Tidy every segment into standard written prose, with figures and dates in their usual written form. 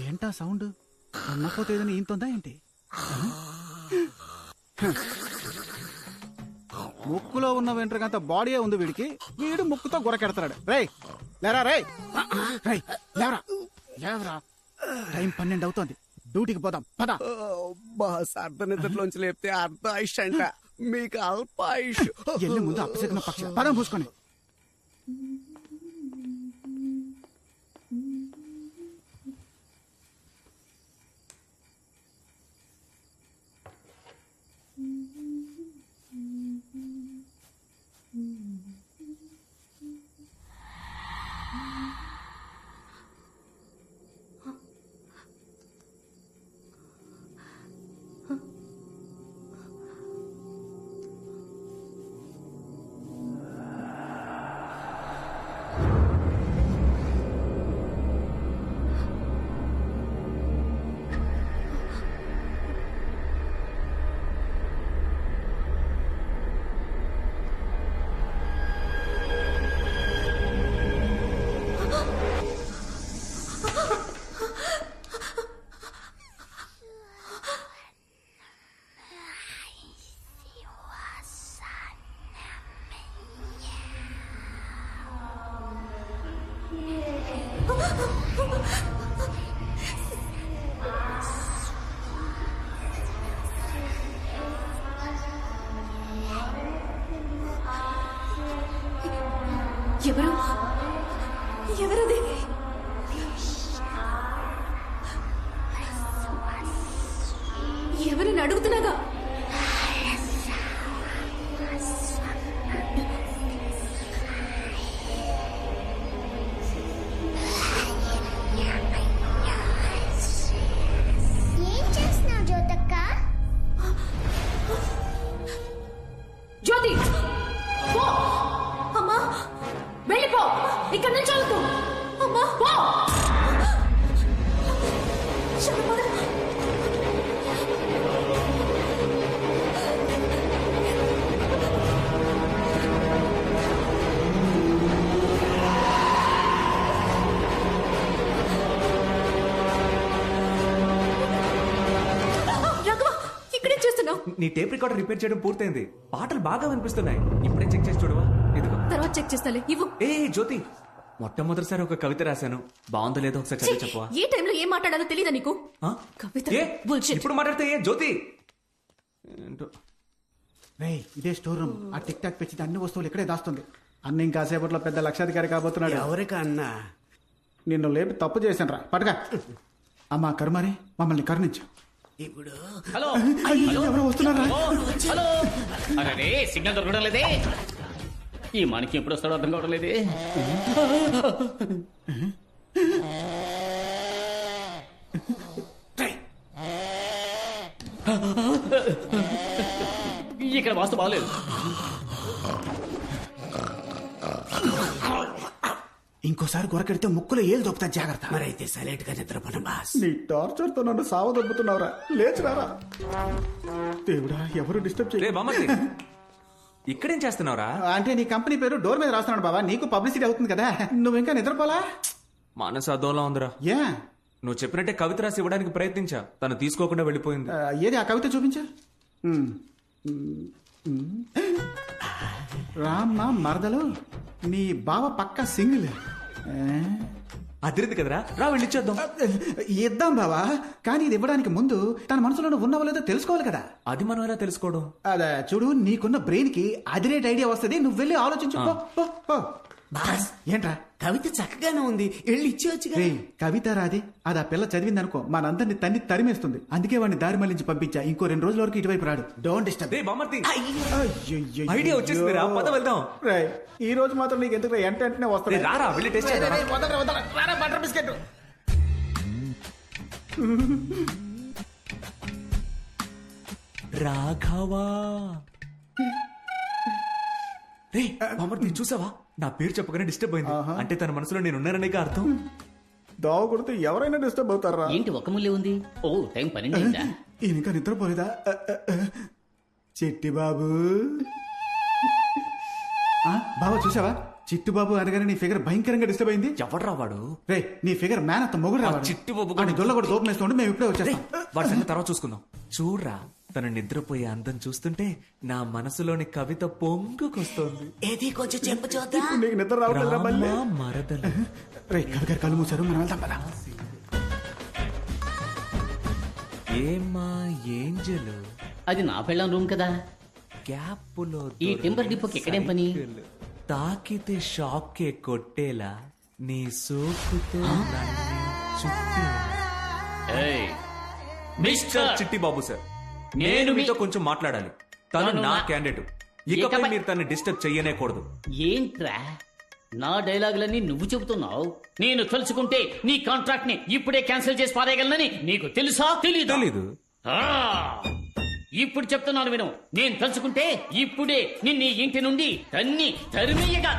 ఏంటా సౌండ్? అన్నపోతే ఏదైనా ఈంతుందా ఏంటి? ముక్కులో ఉన్న వెంట్రుకంత బాడీయే ఉంది వీడికి. వీడు ముక్కుతో గురకెడతాడు. రేయ్ లేరా, రేయ్ లేవరా, లేవరా. టైం 12 అవుతోంది. డ్యూటీకి పోదాం పద. బాస్ అర్ధనిద్రలోంచి లేపితే అర్ధ ఆయుష్ అంట, మీకు అల్ప ఆయుష్. ఎల్లి ముందు అప్పసెక్కిన పక్షి పదం పూసుకొని. ఎవరది? ఎవరిని అడుగుతున్నాగా? ఏం చేస్తున్నావు జ్యోతక్క? జ్యోతి పో. అమ్మా వెళ్ళిపో, ఇక్కడ నుంచి చదువుతూ. అమ్మా పో. ఇక్కడే చేస్తున్నావు. నీ టేప్ రికార్డర్ రిపేర్ చేయడం పూర్తయింది. పాటలు బాగా వినిపిస్తున్నాయి. ఇప్పుడే చెక్ చేసి చూడవా? ఇదిగో తర్వాత చెక్ చేస్తాలే. ఇవ్వు. ఏ జ్యోతి, మొట్టమొదటిసారి ఒక కవిత రాశాను. బాగుందో లేదో ఒకసారి చదివి చెప్పవా? ఏ టైంలో ఏం మాట్లాడాలో తెలీదా నీకు? కవిత bullshit. ఇప్పుడు మాట్లాడితే ఏ జ్యోతి? ఏంటో. రేయ్ ఇదే స్టోర్ రూమ్. ఆ టిక్ టాక్ పెంచితే అన్ని వస్తువులు ఇక్కడే దాస్తుంది. అన్న ఇంకాసేపట్లో పెద్ద లక్షాధికారి కాబోతున్నాడు. ఎవరికా అన్నా? నిన్ను లేపి తప్పు చేశాను రా, పటగా. అమ్మా కరుమారి, మమ్మల్ని కరుణించు. ఇప్పుడు హలో ఎవరో వస్తున్నారా? హలో, అరే సిగ్నల్ దొరకడం లేదే. ఈ మనకి ఎప్పుడు వస్తాడో అర్థం కావడం లేదే. ఇక్కడ వాస్తు బాగలేదు. ఇంకోసారి గొరకెడితే ముక్కులో ఏళ్ళు దొప్పుతా, జాగ్రత్త. మరైతే సైలెంట్ గా నిద్రపోను బాస్. నీ టార్చర్ తో నన్ను సావ దొబ్బుతున్నావురా. లేచిరారా దేవుడా, ఎవరు డిస్టర్బ్ రే చేయ. బామ్మర్ది, ఇక్కడేం చేస్తున్నావురా? అంటే నీ కంపెనీ పేరు డోర్ మీద రాస్తున్నాడు బాబా, నీకు పబ్లిసిటీ అవుతుంది కదా. నువ్వు ఇంకా నిద్రపోలా? మనసు అదోలా ఉందిరా. ఏ నువ్వు చెప్పినట్టే కవిత రాసి ఇవ్వడానికి ప్రయత్నించా, తను తీసుకోకుండా వెళ్ళిపోయింది. ఏది ఆ కవిత చూపించా. రామ్మ మరదలు, నీ బావ పక్క సింగిల్. అదిరింది కదరా, రా వెళ్ళిచ్చేద్దాం. ఇద్దాం బావా, కానీ ఇది ఇవ్వడానికి ముందు తన మనసులో ఉన్నావో లేదో తెలుసుకోవాలి కదా. అది మనం ఎలా తెలుసుకోవడం? అదే చూడు, నీకున్న బ్రెయిన్ కి అదిరేట్ ఐడియా వస్తుంది. నువ్వు వెళ్ళి ఆలోచించు. పో, పో, పో. బాస్ ఏంట్రా? కవిత చక్కగానే ఉంది, వెళ్ళి ఇచ్చేవచ్చు. రే కవిత రాది, అది ఆ పిల్ల చదివిందనుకో మనందరిని తన్ని తరిమేస్తుంది. అందుకే వాడిని దారి మళ్లించి పంపించా. ఇంకో 2 రోజుల వరకు ఇటువైపు రాడు. Don't disturb. రే బామ్మర్ది, అయ్యయ్యయ్యో. ఐడియా వచ్చేసింది రా, పద వెళ్దాం. రేయ్, ఈ రోజు మాత్రం నీకు ఎందుకు వెంటనే రే వస్తుంది. రారా, వెళ్ళి టెస్ట్ చేద్దాం. Butter biscuit. రాఘవా, రే బామ్మర్ది చూసావా? నా పేరు చెప్పగానే డిస్టర్బ్ అయింది. అంటే తన మనసులో నేను ఉన్నాననేగా అర్థం. దోవ కొడితే ఎవరైనా డిస్టర్బ్ అవుతారా? ఏంటి ఒక ముల్లే ఉంది? ఓ టైం 12 అయిందా? ఈయన ఇంకా నిద్రపోలేదా? చిట్టి బాబు, బాబా చూసావా? చిట్టుబాబు అనగానే నీ ఫిగర్ భయంకరంగా డిస్టర్బ్ అయింది. ఎవడ్రా వాడు? రే నీ ఫిగర్ మ్యాన్ అంత మొగుడు ఆ రావాలి. చిట్టుబాబు వాడి దొల్ల కూడా దూపం వేస్తుంటే మేము ఇప్పుడే వచ్చేస్తాం. వాడి సంగతి తర్వాత చూసుకుందాం. చూడ్రా, తను నిద్రపోయే అందం చూస్తుంటే నా మనసులోని కవిత పొంగుకొస్తోంది. ఏది కొంచెం చెప్పు చూద్దాం. ఇప్పుడు నీకు నిద్ర రావట్లేదురా మళ్ళీ? రామ మరదలు. రే కవి గారు కళ్ళు మూసారు, మనం వెళ్తాం పద. ఏమ్మా ఏంజలు, అది నా పెళ్ళం రూమ్ కదా. గ్యాప్పులో ఈ టింబర్ డిపోకి ఎక్కడేం పని? తాకితే షాకే కొట్టేలా నీ సోకుతో నన్ను చుట్టేలా. ఏయ్, మిస్టర్ చిట్టి బాబు సార్, నేను మీతో కొంచెం మాట్లాడాలి. తను తను నా నా- క్యాండిడేట్. ఇకపై ఇకపై- మీరు తను డిస్టర్బ్ చెయ్యనేకూడదు. ఏంట్రా నా డైలాగులన్నీ నువ్వు చెబుతున్నావు? నేను తలుచుకుంటే నీ కాంట్రాక్ట్ ని ఇప్పుడే క్యాన్సిల్ చేసి పారేయగలనని నీకు తెలుసా? తెలీదు. ఆ, ఇప్పుడు చెప్తున్నాను విను. నేను తలుచుకుంటే ఇప్పుడే నిన్ను ఈ ఇంటి నుండి తరిమేయగా.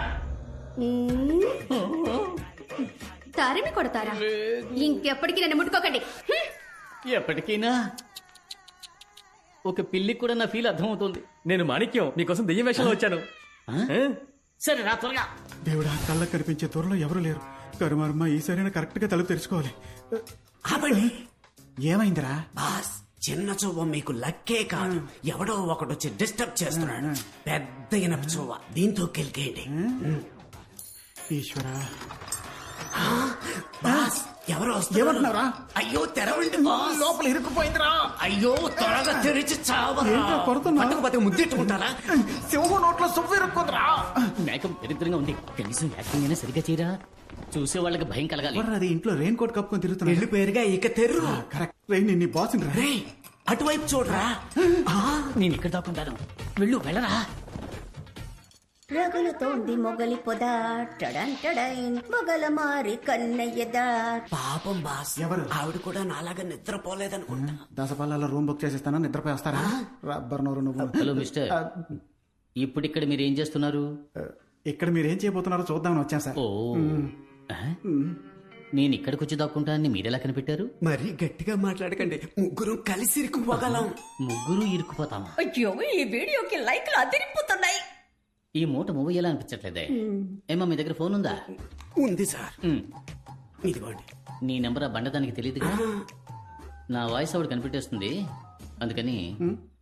తరిమి కొడతారా? ఇంకెప్పటికీ నన్ను ముట్టుకోకండి. హ్మ్. ఎప్పటికైనా ఒక పిల్లికి కూడా నా ఫీల్ అర్థమవుతుంది. నేను మాణిక్యం మీకోసం దెయ్యం వేషంలో వచ్చాను. సరే రా త్వరగా. దేవుడా, కళ్ళకు కనిపించే త్వరలో ఎవరు లేరు. కరుమారమ్మ ఈసారైనా కరెక్ట్ గా తలుపు తెరుచుకోవాలి. ఆపండి ఏమైందిరా? బాస్, చిన్న చూవ మీకు లక్కే కాదు, ఎవడో ఒకడొచ్చి డిస్టర్బ్ చేస్తున్నాడు. పెద్ద ఇనప చూవ, దీంతో కెలికేయండి. ఈశ్వరా, బాస్, ఎవరో వస్తున్నారు. ఏమంటున్నారా? అయ్యో తెరవండి బాస్. లోపల ఇరుక్కుపోయిందిరా. అయ్యో త్వరగా తెరిచి చావరా. ఏంటో కొడుతున్నా? పట్టుకుపోతే ముద్దెట్టుకుంటారా? సింహం నోట్లో సువ్వు ఇరుక్కుందిరా. మేకప్ దరిద్రంగా ఉంది. కనీసం యాక్టింగ్ అయినా సరిగ్గా చేయరా. చూసే వాళ్ళకి భయం కలగాలి. ఎవర్రా అది ఇంట్లో రెయిన్ కోట్ కప్పుకొని తిరుగుతున్నా? ఇల్లు పేరుగా ఇక తెర్రు. కరెక్ట్. రెయిన్ నీ బాస్ రా. రేయ్, అటువైపు చూడరా. నేను ఇక్కడ దాక్కుంటాను. వెళ్ళరా. రగులుతోంది మొగలి పొద టడంటడైన్ మొగల మారి కన్నయ్యదా. పాపం బాస్, ఎవరు? ఆవిడ కూడా నాలాగా నిద్రపోలేదనుకుంటా. దసపల్లాలో రూమ్ బుక్ చేసేస్తాను, నిద్రపోయి వస్తారా? రబ్బర్ నోరు నువ్వు. హలో మిస్టర్, ఇప్పుడు ఇక్కడ మీరు ఏం చేస్తున్నారు? ఇక్కడ మీరేం చేయబోతున్నారో చూద్దామని వచ్చాం సార్. ఓ, ఆ? నేను ఇక్కడికి వచ్చి దాక్కుంటానని మీరెలా కనిపెట్టారు? మరీ గట్టిగా మాట్లాడకండి, ముగ్గురు కలిసి ఇరుక్కుపోగలం. ముగ్గురు ఇరుక్కుపోతామా? అయ్యో, ఈ వీడియోకి లైక్లు అదిరిపోతున్నాయి. ఈ మూట మూవ్ ఎలా అనిపించట్లేదే. ఏమా మీ దగ్గర ఫోన్ ఉందా? ఉంది సార్, ఉమ్. ఇదిగోండి. నీ నెంబర్ ఆ బండదానికి తెలియదుగా. నా వాయిస్ ఆవిడ కనిపెట్టేస్తుంది. అందుకని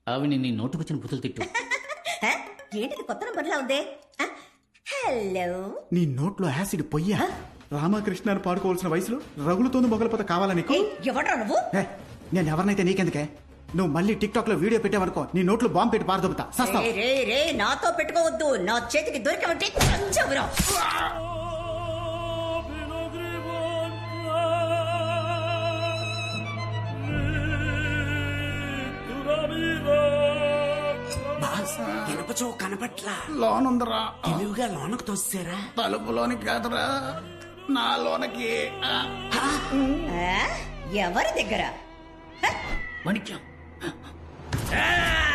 ఆవిడ నీ నోటుకొచ్చిన బుతులు తిట్టు. హ? ఏంటిది కొత్త నంబర్లా ఉంది? ఆ? హలో, నీ నోట్లో యాసిడ్ పొయ్యా. రామకృష్ణ అని పాడుకోవాల్సిన వయసులో రగులుతోంది మొగలపోత కావాలా నీకు? ఎవడ్రా నువ్వు? ఏ, నేను ఎవరినైతే నీకెందుకే? నువ్వు మళ్ళీ టిక్ టాక్ లో వీడియో పెట్టావనుకో, నీ నోట్లో బాంబు పెట్టి పారదొబ్బుతా. సస్తావు. రే రే రే, నాతో పెట్టుకోవద్దు. నా చేతికి దొరికావంటే చంచవురా. బాస్, ఇనప చూవ కనపట్లా. లోనుందరా. తెలివిగా లోనకు తోసారా? తలుపులోనికి కాదురా, నా లోనకి. ఆ? ఎవరి దగ్గర? మాణిక్యం,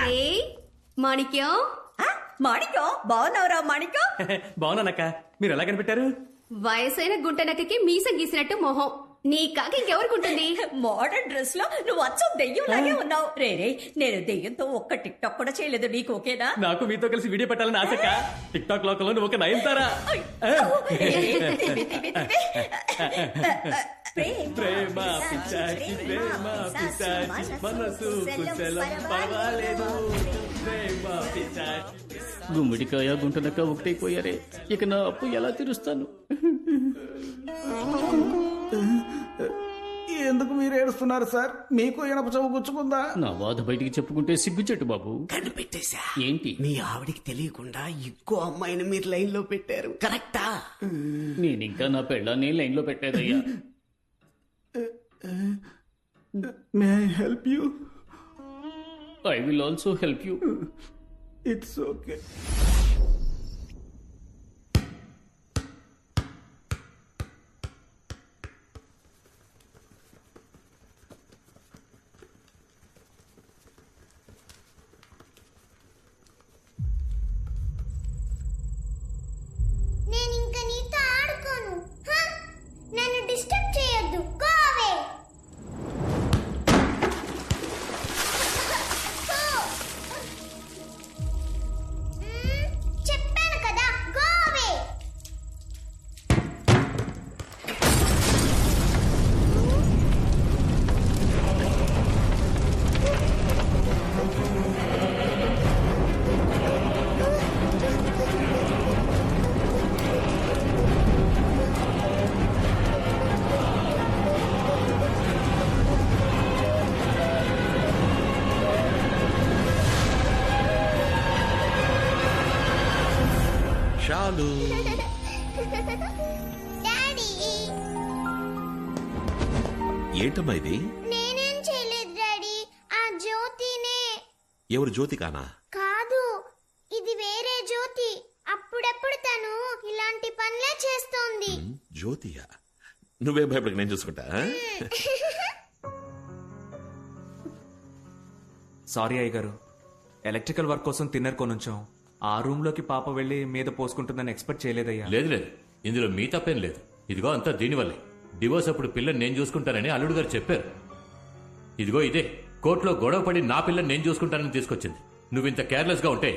ఏయ్, మాణిక్యం, ఆ? మాణిక్యం, బాగున్నావురా మాణిక్యం? బాగున్నానక్క, మీరు ఎలా కనిపెట్టారు? వయసైన గుంటనక్కకి మీసం గీసినట్టు మొహం. నీ కాక ఇంకెవరికుంటుంది? మోడర్న్ డ్రెస్ లో నువ్వు అచ్చం దెయ్యం లాగే ఉన్నావు. రే రే, నేను దెయ్యంతో ఒక్క టిక్ టాక్ కూడా చేయలేదు. నీకు ఓకేనా? నాకు మీతో కలిసి వీడియో పెట్టాలని ఆశక్క. టిక్ టాక్ లోకంలో నువ్వు ఒక నయనతారా. ప్రేమ పిచ్చాచి, ప్రేమ పిచ్చాచి, మనసు కుశలం పర్వాలేదు. ప్రేమ పిచ్చాచి. గుమ్మిడికాయ గుంటనక్క ఒకటైపోయారే. ఇక నా అప్పు ఎలా తీరుస్తాను? ఎందుకు మీరు ఏడుస్తున్నారు సార్? మీకు ఇనప చౌ గుచ్చుకుందా? నా బాధ బయటికి చెప్పుకుంటే సిగ్గుచెట్టు బాబు. కనిపెట్టేశా. ఏంటి? మీ ఆవిడికి తెలియకుండా ఇంకో అమ్మాయిని మీరు లైన్ లో పెట్టారు. కరెక్టా? నేను ఇంకా నా పెళ్ళాన్ని లైన్ లో పెట్టేదయ్యా. May I help you? I will also help you. It's okay. నేను ఇంకా నీతో ఆడుకోను. హ? నన్ను డిస్టర్బ్ చేయొద్దు. Go away. షాలు డాడీ ఏంటమ్మా ఇది? నేనేం చేయలేదు డాడీ. ఆ జ్యోతినే. ఎవరు జ్యోతి కానా? కాదు, ఇది వేరే జ్యోతి. అప్పుడప్పుడు తను ఇలాంటి పనులే చేస్తోంది. జ్యోతియా? నువ్వే భయపడక, నేను చూసుకుంటా. సారీ అయ్య గారు, ఎలక్ట్రికల్ వర్క్ కోసం తిన్నర్ కొనుంచాం. ఆ రూమ్ లోకి పాప వెళ్లి మీద పోసుకుంటుందని ఎక్స్పెక్ట్ చేయలేదయ్యా. లేదు లేదు, ఇందులో మీ తప్పేం లేదు. ఇదిగో అంతా దీనివల్లే. డివోర్స్ అప్పుడు పిల్లని నేను చూసుకుంటానని అల్లుడు గారు చెప్పారు. ఇదిగో ఇదే కోర్టులో గొడవ పడి నా పిల్లని నేను చూసుకుంటానని తీసుకొచ్చింది. నువ్వు ఇంత కేర్లెస్ గా ఉంటే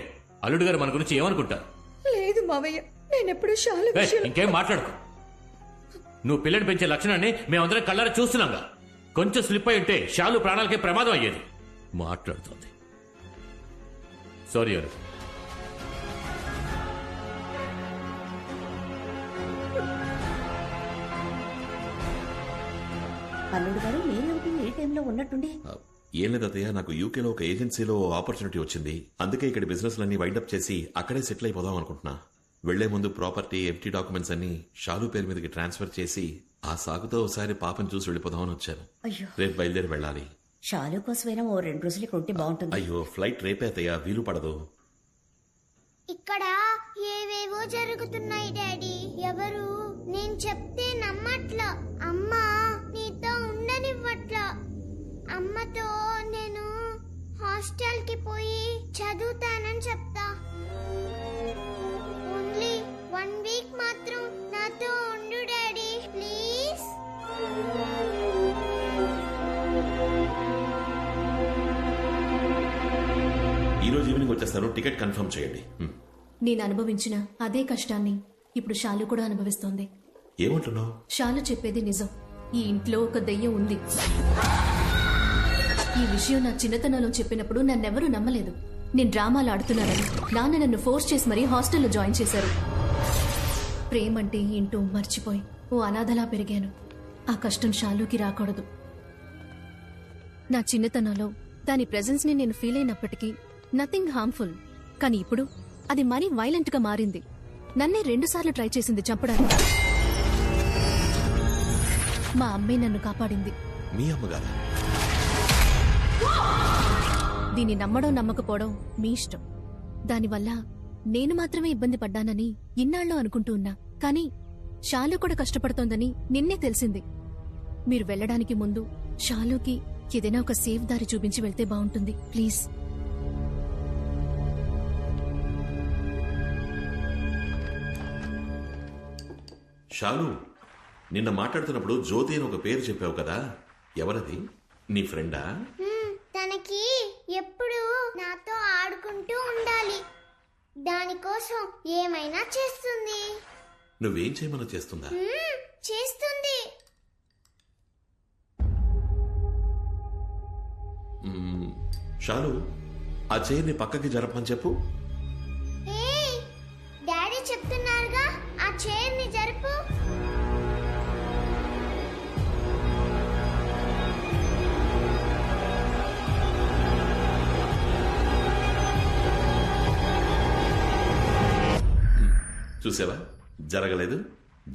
అల్లుడు గారు మన గురించి ఏమనుకుంటారు? లేదు మావయ్య, నేనెప్పుడు శాలు ఏయ్, ఇంకేం మాట్లాడుకో. నువ్వు పిల్లని పెంచే లక్షణాన్ని మేమందరం కళ్ళారా చూస్తున్నాంగా. కొంచెం స్లిప్ అయి ఉంటే శాలు ప్రాణాలకే ప్రమాదం అయ్యేది. మాట్లాడుతోంది. సారీ అరు. అల్లుడు గారు మీరేమిటి ఏ టైంలో ఉన్నట్టుండి? ఏం లేదు అత్తయ్య, నాకు యూకేలో ఒక ఏజెన్సీలో ఆపర్చునిటీ వచ్చింది. అందుకే ఇక్కడ బిజినెస్ లన్నీ వైండప్ చేసి అక్కడే సెటిల్ అయిపోదాం అనుకుంటున్నా. వెళ్లే ముందు ప్రాపర్టీ, ఎంటీ డాక్యుమెంట్స్ అన్ని షాలు పేరు మీదకి ట్రాన్స్ఫర్ చేసి ఆ సాగుతో ఒకసారి పాపని చూసి వెళ్ళిపోదామని వచ్చాను. అయ్యో, రేపు బయలుదేరి వెళ్ళాలి. శాలు కోసమైనా ఓ 2 రోజులు ఇక్కడ ఉంటే బాగుంటుంది. అయ్యో, ఫ్లైట్ రేపే అత్తయ్య, వీలు పడదు. ఇక్కడ ఏవేవో జరుగుతున్నాయి డాడీ. ఎవరు నేను చెప్తే నమ్మట్లా. అమ్మా నీతో ఉండనివ్వట్లా. అమ్మతో నేను హాస్టల్ కి పోయి చదువుతానని చెప్తా. ఓన్లీ 1 వీక్ మాత్రం నాతో ఉండు డాడీ, ప్లీజ్. ఈ రోజు ఈవినింగ్ వచ్చేస్తాను. టికెట్ కన్ఫర్మ్ చేయండి. నేను అనుభవించిన అదే కష్టాన్ని ఇప్పుడు శాలు కూడా అనుభవిస్తోంది. ఏమంటున్నావు? శాలు చెప్పేది నిజం. ఈ ఇంట్లో ఒక దెయ్యం ఉంది. ఈ విషయం నా చిన్నతనంలో చెప్పినప్పుడు నన్నెవరూ నమ్మలేదు. నేను డ్రామాలు ఆడుతున్నానని నాన్న నన్ను ఫోర్స్ చేసి మరీ హాస్టల్లో జాయిన్ చేశారు. ప్రేమంటే ఏంటో మర్చిపోయి ఓ అనాథలా పెరిగాను. ఆ కష్టం శాలుకి రాకూడదు. నా చిన్నతనంలో దాని ప్రెజెన్స్ ని నేను ఫీల్ అయినప్పటికీ నథింగ్ హార్మ్ఫుల్. కానీ ఇప్పుడు అది మరీ వైలెంట్ గా మారింది. నన్నే 2 సార్లు ట్రై చేసింది చంపడానికి. మా అమ్మే నన్ను కాపాడింది. మీ అమ్మగారా? దీన్ని నమ్మడం నమ్మకపోవడం మీ ఇష్టం. దానివల్ల నేను మాత్రమే ఇబ్బంది పడ్డానని ఇన్నాళ్ళు అనుకుంటూ ఉన్నా. కానీ శాలు కూడా కష్టపడుతోందని నిన్నే తెలిసింది. మీరు వెళ్ళడానికి ముందు శాలుకి ఏదైనా ఒక సేఫ్ దారి చూపించి వెళ్తే బాగుంటుంది ప్లీజ్. షాలు, నిన్న మాట్లాడుతున్నప్పుడు జ్యోతి అని ఒక పేరు చెప్పావు కదా, ఎవరది? నీ ఫ్రెండా? తనకి ఎప్పుడు నాతో ఆడుకుంటూ ఉండాలి. దానికోసం ఏమైనా చేస్తుంది. నువ్వేం చేయమని చేస్తుందా? చేస్తుంది. షాలు, ఆ చైర్ని పక్కకి జరపమని చెప్పు. ఏయ్, డాడీ చెప్తున్నారుగా, ఆ చైర్ని జరుపు. చూసావా, జరగలేదు.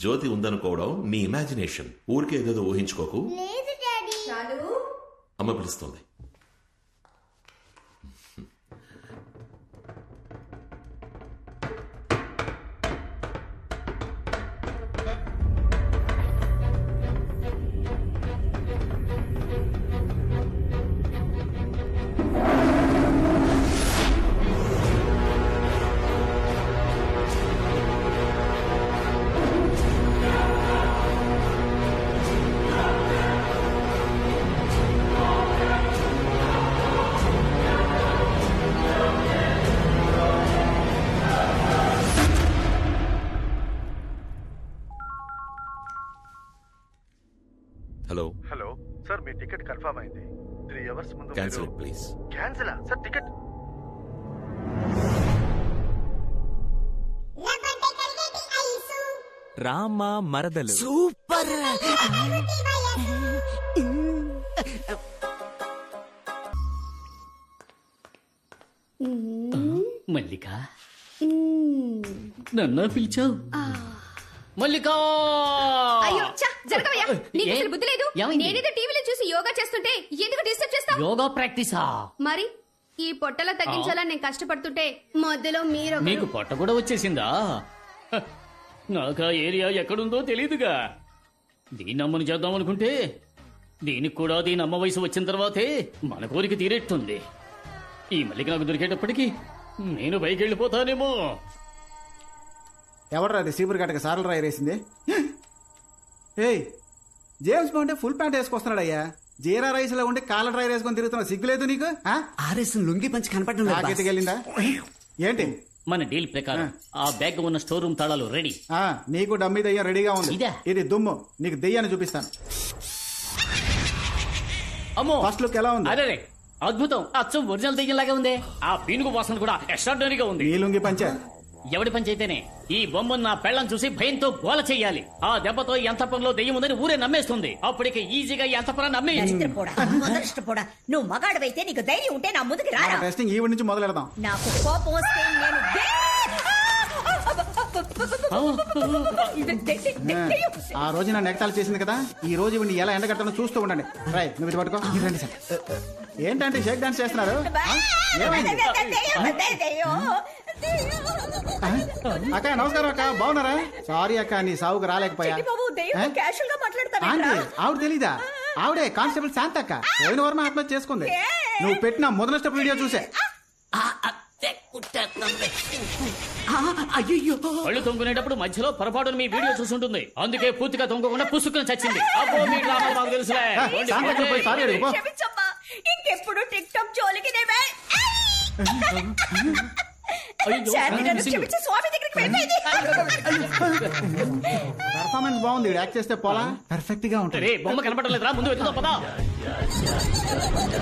జ్యోతి ఉందనుకోవడం నీ ఇమాజినేషన్. ఊరికే ఏదేదో ఊహించుకోకు. లేదు డాడీ. అమ్మ పిలుస్తోంది. హలో హలో సార్, మీ టికెట్ కన్ఫర్మ్ అయింది. 3 అవర్స్ ముందు cancel please. Cancel sir? Ticket Rama మరదలు సూపర్. మల్లిక, నన్ను పిలిచావు మల్లికా అయ్యో ఛ, జరగవయ్యా. నీకు అసలు బుద్ధి లేదు. ఏమైంది? నేనేదో టీవీలో చూసి యోగా చేస్తుంటే ఎందుకు డిస్టర్బ్ చేస్తావు? యోగా ప్రాక్టీసా? మరి ఈ పొట్టల తగ్గించాలని నేను కష్టపడుతుంటే మధ్యలో మీరు నీకు పొట్ట కూడా వచ్చేసిందా? హ, నాకు ఆ ఏరియా ఎక్కడుందో తెలీదుగా. దీన్ని అమ్మని చేద్దాం అనుకుంటే దీనికి కూడా దీని అమ్మ వయసు వచ్చిన తర్వాతే మన కోరిక తీరేట్టుంది. ఈ మల్లిక నాకు దొరికేటప్పటికి నేను పైకి వెళ్ళిపోతానేమో. ఎవడరా రిసీవర్ గట్టక సార్లు రాయరేసింది? ఏయ్, జేమ్స్ బాండ్ ఫుల్ ప్యాంట్ వేసుకొస్తున్నాడయ్యా. జీరా రైస్ లో ఉండి కాలర్ డ్రై వేసుకొని తిరుగుతున్నా, సిగ్గులేదు నీకు? ఆర్ఎస్ లుంగి పంచి కనపడడం లేదు బాస్. వెళ్ళిందా ఏంటి? మన డీల్ ప్రకారం ఆ బ్యాగ్ ఉన్న స్టోర్ రూమ్ తాళాలు రెడీ. నీకు డమ్మీ దెయ్యం రెడీగా ఉంది. ఇదా? ఇది దుమ్ము. నీకు దెయ్యాన్ని చూపిస్తాను. అమ్మో, ఫస్ట్ లుక్ ఎలా ఉంది? అరే అద్భుతం, అచ్చం ఒరిజినల్ దెయ్యంలాగా ఉంది. ఆ పీనుగు వాసన కూడా ఎక్స్ట్రాడినరీగా ఉంది. ఈ లుంగి పంచే ఎవడి పని చేతేనే ఈ బొమ్మను నా పెళ్ళం చూసి భయంతో గోల చెయ్యాలి. ఆ దెబ్బతో ఈ అంతపురంలో దెయ్యం ఉందని ఊరే నమ్మేస్తుంది. అప్పటికి ఈజీగా ఈ అంతపురాన్ని నమ్మేయచ్చు. మొదలష్టపోడా, నువ్వు మగాడవైతే నీకు ధైర్యం ఉంటే నా ముందుకు రారా. టెస్టింగ్ ఈ నుంచి మొదలు పెడదాం. నాకు కోపం వస్తే నేను ఆ రోజు నా నెగతాలు చేసింది కదా, ఈ రోజు ఇవన్నీ ఎలా ఎండగడతానో చూస్తూ ఉండండి. రై, నువ్వు ఇది పట్టుకో. ఇది రండి సార్. ఏంటంటే షేక్ డాన్స్ చేస్తున్నారు? ఏమైంది? అక్క నమస్కారం అక్క, బాగున్నారా? సారీ అక్క, నీ సావుకు రాలేకపోయా. ఆవిడ తెలీదా? ఆవిడే కానిస్టేబుల్ శాంత అక్క. పోయిన వారం ఆత్మహత్య చేసుకుంది. నువ్వు పెట్టిన మొదల స్టెప్ వీడియో చూసే. అయ్యో, కళ్ళు తొంగునేటప్పుడు మధ్యలో పొరపాటును మీ వీడియో చూసుంటుంది. అందుకే పూర్తిగా తొంగకుండా పుసుకుని చచ్చింది. అబ్బో, మీ డ్రామాలు మాకు తెలుసులే. సారీ అడుగు. క్షమించమ్మా, ఇంకెప్పుడు టిక్ టాక్ జోలికి పర్ఫార్మెన్స్ బాగుంది. యాక్ట్ చేస్తే పోలా పర్ఫెక్ట్ గా ఉంటుంది. బొమ్మ కనపడలేదురా, ముందు వెతుకుతా పదా.